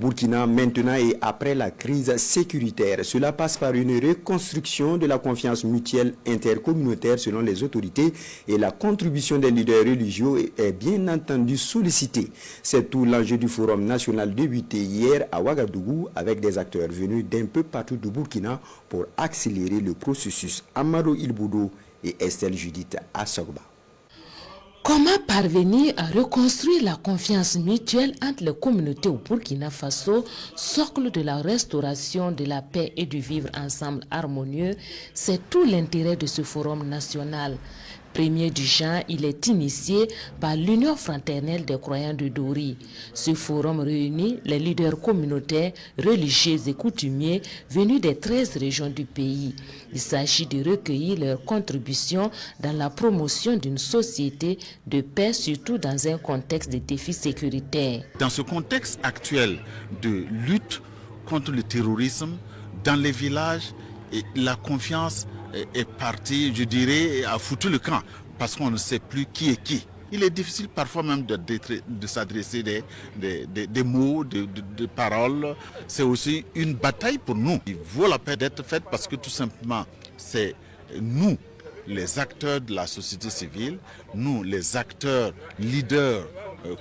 Burkina maintenant et après la crise sécuritaire. Cela passe par une reconstruction de la confiance mutuelle intercommunautaire selon les autorités et la contribution des leaders religieux est bien entendu sollicitée. C'est tout l'enjeu du Forum national débuté hier à Ouagadougou avec des acteurs venus d'un peu partout du Burkina pour accélérer le processus. Amaro Ilboudou et Estelle Judith Assogba. Comment parvenir à reconstruire la confiance mutuelle entre les communautés au Burkina Faso, socle de la restauration de la paix et du vivre ensemble harmonieux, c'est tout l'intérêt de ce forum national. Premier du genre, il est initié par l'Union fraternelle des croyants de Dori. Ce forum réunit les leaders communautaires, religieux et coutumiers venus des 13 régions du pays. Il s'agit de recueillir leurs contributions dans la promotion d'une société de paix, surtout dans un contexte de défis sécuritaires. Dans ce contexte actuel de lutte contre le terrorisme, dans les villages, la confiance est parti, je dirais, a foutu le camp, parce qu'on ne sait plus qui est qui. Il est difficile parfois même de s'adresser des mots, de paroles. C'est aussi une bataille pour nous. Il vaut la peine d'être faite parce que tout simplement, c'est nous, les acteurs de la société civile, nous, les acteurs, leaders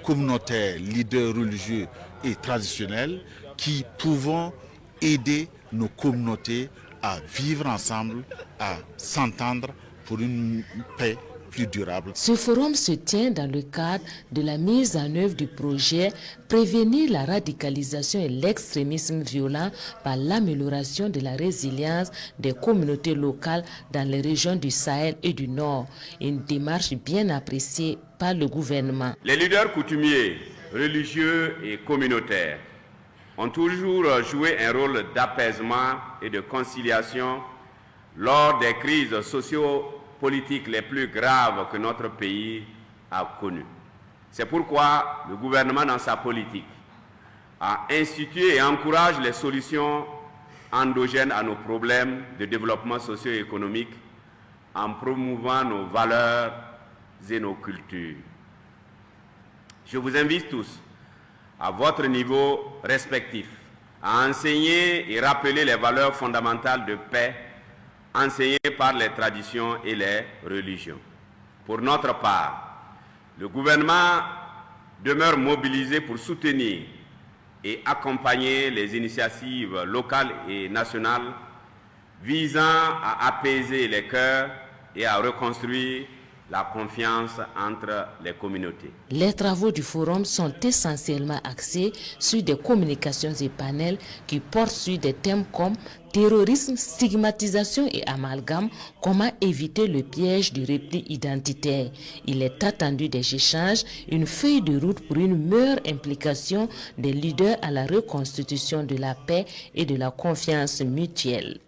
communautaires, leaders religieux et traditionnels, qui pouvons aider nos communautés à vivre ensemble, à s'entendre pour une paix plus durable. Ce forum se tient dans le cadre de la mise en œuvre du projet Prévenir la radicalisation et l'extrémisme violent par l'amélioration de la résilience des communautés locales dans les régions du Sahel et du Nord. Une démarche bien appréciée par le gouvernement. Les leaders coutumiers, religieux et communautaires ont toujours joué un rôle d'apaisement et de conciliation lors des crises socio-politiques les plus graves que notre pays a connues. C'est pourquoi le gouvernement, dans sa politique, a institué et encourage les solutions endogènes à nos problèmes de développement socio-économique en promouvant nos valeurs et nos cultures. Je vous invite tous, à votre niveau respectif, à enseigner et rappeler les valeurs fondamentales de paix enseignées par les traditions et les religions. Pour notre part, le gouvernement demeure mobilisé pour soutenir et accompagner les initiatives locales et nationales visant à apaiser les cœurs et à reconstruire la confiance entre les communautés. Les travaux du forum sont essentiellement axés sur des communications et panels qui portent sur des thèmes comme terrorisme, stigmatisation et amalgame, comment éviter le piège du repli identitaire. Il est attendu des échanges, une feuille de route pour une meilleure implication des leaders à la reconstitution de la paix et de la confiance mutuelle.